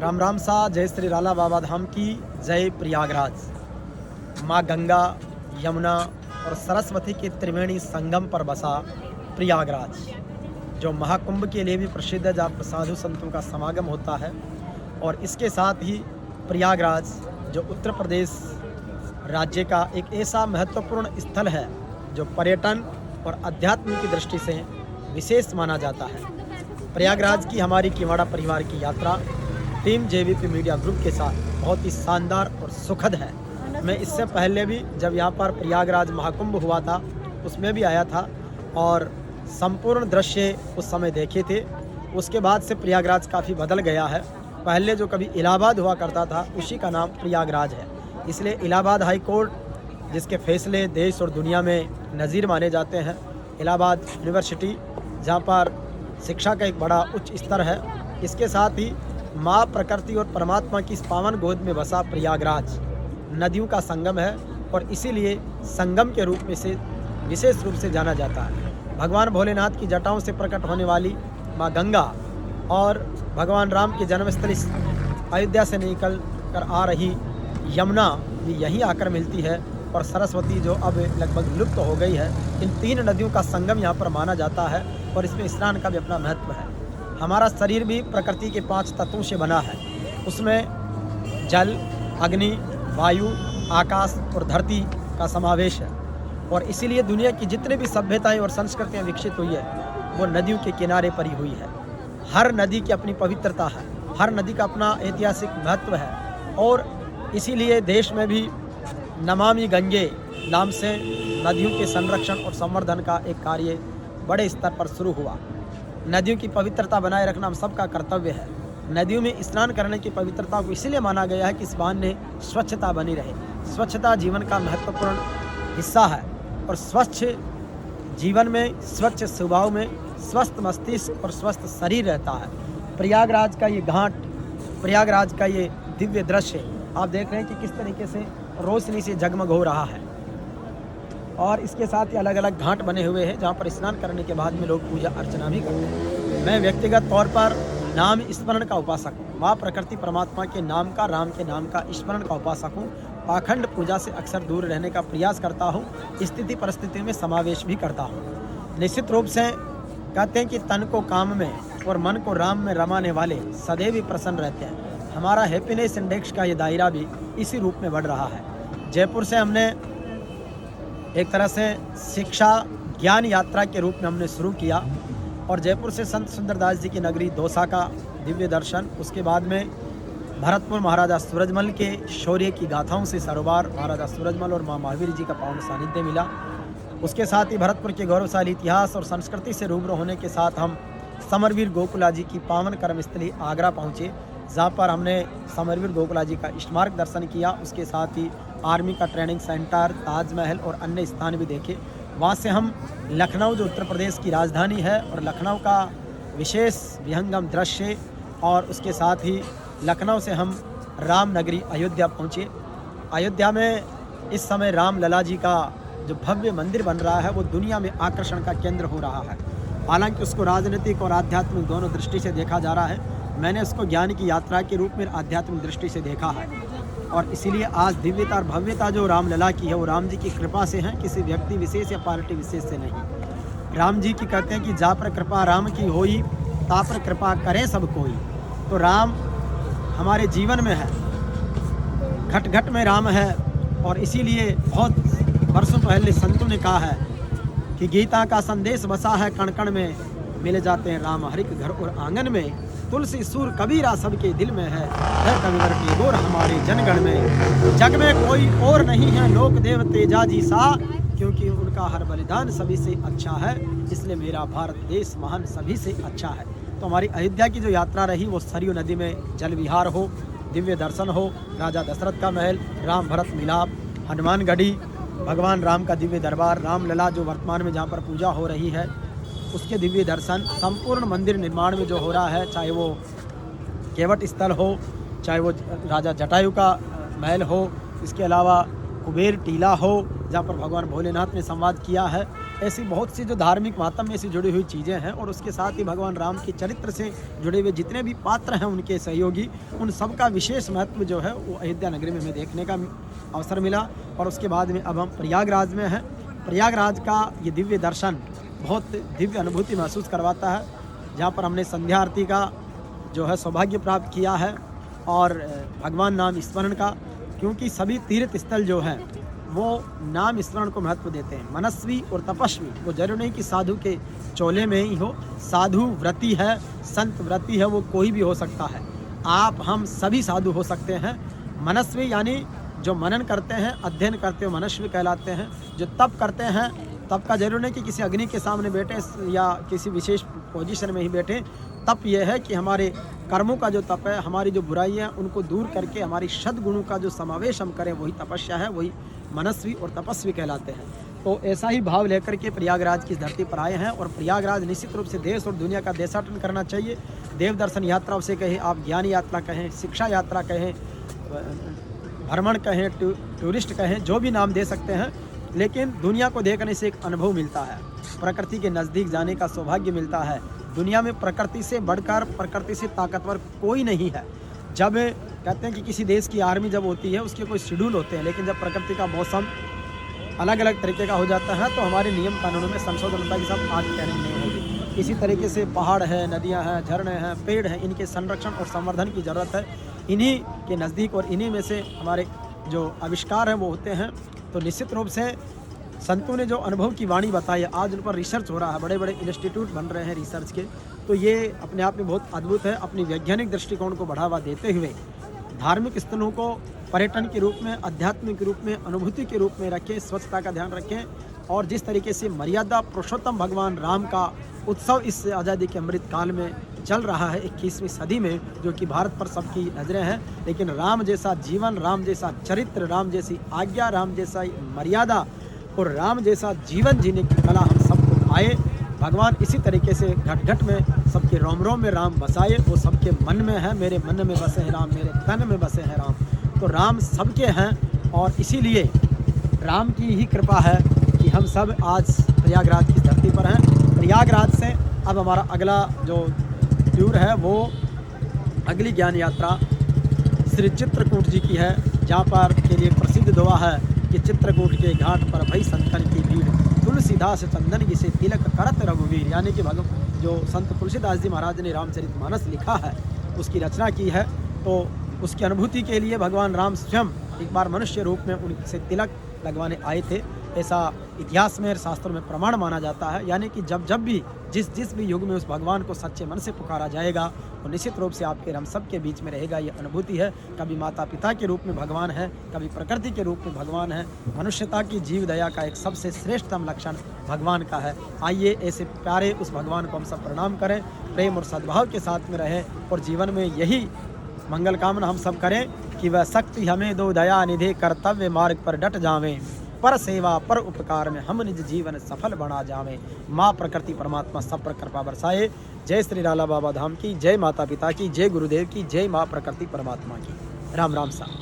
राम राम सा। जय श्री राला बाबा धाम की जय। प्रयागराज माँ गंगा, यमुना और सरस्वती के त्रिवेणी संगम पर बसा प्रयागराज, जो महाकुंभ के लिए भी प्रसिद्ध है, जहाँ पर साधु संतों का समागम होता है। और इसके साथ ही प्रयागराज जो उत्तर प्रदेश राज्य का एक ऐसा महत्वपूर्ण स्थल है जो पर्यटन और अध्यात्म की दृष्टि से विशेष माना जाता है। प्रयागराज की हमारी किवाड़ा परिवार की यात्रा टीम जेवीपी मीडिया ग्रुप के साथ बहुत ही शानदार और सुखद है। मैं इससे पहले भी जब यहाँ पर प्रयागराज महाकुंभ हुआ था उसमें भी आया था और संपूर्ण दृश्य उस समय देखे थे। उसके बाद से प्रयागराज काफ़ी बदल गया है। पहले जो कभी इलाहाबाद हुआ करता था उसी का नाम प्रयागराज है। इसलिए इलाहाबाद हाई कोर्ट, जिसके फैसले देश और दुनिया में नज़ीर माने जाते हैं, इलाहाबाद यूनिवर्सिटी जहाँ पर शिक्षा का एक बड़ा उच्च स्तर है, इसके साथ ही माँ प्रकृति और परमात्मा की इस पावन गोद में बसा प्रयागराज नदियों का संगम है और इसीलिए संगम के रूप में से विशेष रूप से जाना जाता है। भगवान भोलेनाथ की जटाओं से प्रकट होने वाली माँ गंगा और भगवान राम की जन्मस्थली अयोध्या से निकल कर आ रही यमुना भी यहीं आकर मिलती है और सरस्वती जो अब लगभग लुप्त हो गई है। इन तीन नदियों का संगम यहाँ पर माना जाता है और इसमें स्नान का भी अपना महत्व है। हमारा शरीर भी प्रकृति के 5 तत्वों से बना है। उसमें जल, अग्नि, वायु, आकाश और धरती का समावेश है और इसीलिए दुनिया की जितने भी सभ्यताएं और संस्कृतियां विकसित हुई है वो नदियों के किनारे पर ही हुई है। हर नदी की अपनी पवित्रता है, हर नदी का अपना ऐतिहासिक महत्व है और इसीलिए देश में भी नमामि गंगे नाम से नदियों के संरक्षण और संवर्धन का एक कार्य बड़े स्तर पर शुरू हुआ। नदियों की पवित्रता बनाए रखना हम सबका कर्तव्य है। नदियों में स्नान करने की पवित्रता को इसलिए माना गया है कि इस बहाने स्वच्छता बनी रहे। स्वच्छता जीवन का महत्वपूर्ण हिस्सा है और स्वच्छ जीवन में, स्वच्छ स्वभाव में स्वस्थ मस्तिष्क और स्वस्थ शरीर रहता है। प्रयागराज का ये घाट, प्रयागराज का ये दिव्य दृश्य आप देख रहे हैं कि किस तरीके से रोशनी से जगमग हो रहा है और इसके साथ ही अलग अलग घाट बने हुए हैं जहाँ पर स्नान करने के बाद में लोग पूजा अर्चना भी करते हैं। मैं व्यक्तिगत तौर पर नाम स्मरण का उपासक हूँ। माँ प्रकृति परमात्मा के नाम का, राम के नाम का स्मरण का उपासक हूँ। पाखंड पूजा से अक्सर दूर रहने का प्रयास करता हूँ। स्थिति परिस्थिति में समावेश भी करता हूँ। निश्चित रूप से कहते हैं कि तन को काम में और मन को राम में रमाने वाले सदैव ही प्रसन्न रहते हैं। हमारा हैप्पीनेस इंडेक्स का ये दायरा भी इसी रूप में बढ़ रहा है। जयपुर से हमने एक तरह से शिक्षा ज्ञान यात्रा के रूप में हमने शुरू किया और जयपुर से संत सुंदरदास जी की नगरी दौसा का दिव्य दर्शन, उसके बाद में भरतपुर महाराजा सूरजमल के शौर्य की गाथाओं से सरोवर महाराजा सूरजमल और माँ महावीर जी का पावन सानिध्य मिला। उसके साथ ही भरतपुर के गौरवशाली इतिहास और संस्कृति से रूबरू होने के साथ हम समरवीर गोकुला जी की पावन कर्मस्थली आगरा पहुँचे, जहाँ पर हमने समरवीर गोकुला जी का स्मारक दर्शन किया। उसके साथ ही आर्मी का ट्रेनिंग सेंटर, ताजमहल और अन्य स्थान भी देखे। वहाँ से हम लखनऊ, जो उत्तर प्रदेश की राजधानी है, और लखनऊ का विशेष विहंगम दृश्य और उसके साथ ही लखनऊ से हम राम नगरी अयोध्या पहुँचे। अयोध्या में इस समय राम लला जी का जो भव्य मंदिर बन रहा है वो दुनिया में आकर्षण का केंद्र हो रहा है। हालांकि उसको राजनीतिक और आध्यात्मिक दोनों दृष्टि से देखा जा रहा है। मैंने उसको ज्ञान की यात्रा के रूप में आध्यात्मिक दृष्टि से देखा है और इसीलिए आज दिव्यता और भव्यता जो रामलला की है वो राम जी की कृपा से है, किसी व्यक्ति विशेष या पार्टी विशेष से नहीं। राम जी की कहते हैं कि जा पर कृपा राम की होई, ता पर कृपा करे सब कोई। तो राम हमारे जीवन में है, घट घट में राम है और इसीलिए बहुत वर्षों पहले संतों ने कहा है कि गीता का संदेश बसा है कण कण में, मिल जाते हैं राम हर एक घर और आंगन में। तुलसी सूर कबीरा सबके दिल में है कविवर की गोर हमारे जनगण में। जग में कोई और नहीं है लोक देव तेजा जी सा, क्योंकि उनका हर बलिदान सभी से अच्छा है, इसलिए मेरा भारत देश महान सभी से अच्छा है। तो हमारी अयोध्या की जो यात्रा रही वो सरयू नदी में जल विहार हो, दिव्य दर्शन हो, राजा दशरथ का महल, राम भरत मिलाप, हनुमानगढ़ी, भगवान राम का दिव्य दरबार, रामलला जो वर्तमान में जहाँ पर पूजा हो रही है उसके दिव्य दर्शन, संपूर्ण मंदिर निर्माण में जो हो रहा है, चाहे वो केवट स्थल हो, चाहे वो राजा जटायु का महल हो, इसके अलावा कुबेर टीला हो जहाँ पर भगवान भोलेनाथ ने संवाद किया है, ऐसी बहुत सी जो धार्मिक महात्म्य से जुड़ी हुई चीज़ें हैं, और उसके साथ ही भगवान राम के चरित्र से जुड़े हुए जितने भी पात्र हैं उनके सहयोगी, उन सब का विशेष महत्व जो है वो अयोध्या नगरी में हमें देखने का अवसर मिला। और उसके बाद में अब हम प्रयागराज में हैं। प्रयागराज का ये दिव्य दर्शन बहुत दिव्य अनुभूति महसूस करवाता है, जहाँ पर हमने संध्या आरती का जो है सौभाग्य प्राप्त किया है, और भगवान नाम स्मरण का, क्योंकि सभी तीर्थ स्थल जो हैं वो नाम स्मरण को महत्व देते हैं। मनस्वी और तपस्वी, वो जरूर नहीं कि साधु के चोले में ही हो, साधु व्रती है, संत व्रती है, वो कोई भी हो सकता है। आप हम सभी साधु हो सकते हैं। मनस्वी यानी जो मनन करते हैं, अध्ययन करते हो, मनस्वी कहलाते हैं। जो तप करते हैं, तप का जरूर नहीं कि किसी अग्नि के सामने बैठे या किसी विशेष पोजीशन में ही बैठे। तप यह है कि हमारे कर्मों का जो तप है, हमारी जो बुराई है उनको दूर करके हमारी सद्गुणों का जो समावेश हम करें, वही तपस्या है, वही मनस्वी और तपस्वी कहलाते हैं। तो ऐसा ही भाव लेकर के प्रयागराज की धरती पर आए हैं, और प्रयागराज निश्चित रूप से देश और दुनिया का देशाटन करना चाहिए। देव दर्शन यात्रा उसे कहें, आप ज्ञान यात्रा कहें, शिक्षा यात्रा कहें, भ्रमण कहें, टूरिस्ट कहें, जो भी नाम दे सकते हैं, लेकिन दुनिया को देखने से एक अनुभव मिलता है, प्रकृति के नज़दीक जाने का सौभाग्य मिलता है। दुनिया में प्रकृति से बढ़कर, प्रकृति से ताकतवर कोई नहीं है। जब कहते हैं कि किसी देश की आर्मी जब होती है उसके कोई शेड्यूल होते हैं, लेकिन जब प्रकृति का मौसम अलग अलग तरीके का हो जाता है तो हमारे नियम कानूनों में संशोधन होता है कि सब आज कहने नहीं होगी। इसी तरीके से पहाड़ है, नदियाँ हैं, झरने हैं, पेड़ हैं, इनके संरक्षण और संवर्धन की ज़रूरत है। इन्हीं के नज़दीक और इन्हीं में से हमारे जो आविष्कार हैं वो होते हैं। तो निश्चित रूप से संतों ने जो अनुभव की वाणी बताई है, आज उन पर रिसर्च हो रहा है, बड़े बड़े इंस्टीट्यूट बन रहे हैं रिसर्च के, तो ये अपने आप में बहुत अद्भुत है। अपनी वैज्ञानिक दृष्टिकोण को बढ़ावा देते हुए धार्मिक स्थलों को पर्यटन के रूप में, आध्यात्मिक के रूप में, अनुभूति के रूप में रखें, स्वच्छता का ध्यान रखें, और जिस तरीके से मर्यादा पुरुषोत्तम भगवान राम का उत्सव इस आज़ादी के अमृत काल में चल रहा है 21वीं सदी में, जो कि भारत पर सबकी नज़रें हैं, लेकिन राम जैसा जीवन, राम जैसा चरित्र, राम जैसी आज्ञा, राम जैसा मर्यादा और राम जैसा जीवन जीने की कला हम सबको आए। भगवान इसी तरीके से घट घट में सबके रोम रोम में राम बसाए। वो सबके मन में है, मेरे मन में बसे हैं राम, मेरे तन में बसे हैं राम। तो राम सबके हैं, और इसीलिए राम की ही कृपा है कि हम सब आज प्रयागराज की धरती पर हैं। प्रयागराज से अब हमारा अगला जो टूर है वो अगली ज्ञान यात्रा श्री चित्रकूट जी की है, जहाँ पर के लिए प्रसिद्ध दुआ है कि चित्रकूट के घाट पर भई संतन की भीड़, तुलसीदास चंदन की से तिलक करत रघुवीर। यानी कि जो संत तुलसीदास जी महाराज ने रामचरितमानस लिखा है, उसकी रचना की है, तो उसकी अनुभूति के लिए भगवान राम स्वयं एक बार मनुष्य रूप में उनसे तिलक लगवाने आए थे। ऐसा इतिहास में, शास्त्रों में प्रमाण माना जाता है। यानी कि जब भी जिस भी युग में उस भगवान को सच्चे मन से पुकारा जाएगा, तो निश्चित रूप से आपके हम सब के बीच में रहेगा। ये अनुभूति है, कभी माता पिता के रूप में भगवान है, कभी प्रकृति के रूप में भगवान है। मनुष्यता की जीव दया का एक सबसे श्रेष्ठतम लक्षण भगवान का है। आइए ऐसे प्यारे उस भगवान को हम सब प्रणाम करें, प्रेम और सद्भाव के साथ में रहें, और जीवन में यही मंगल कामना हम सब करें कि वह शक्ति हमें दो, दया निधि कर्तव्य मार्ग पर डट जावें, पर सेवा पर उपकार में हम निज जीवन सफल बना जावें। माँ प्रकृति परमात्मा सब पर कृपा बरसाए। जय श्री राला बाबा धाम की, जय माता पिता की, जय गुरुदेव की, जय माँ प्रकृति परमात्मा की। राम राम सा।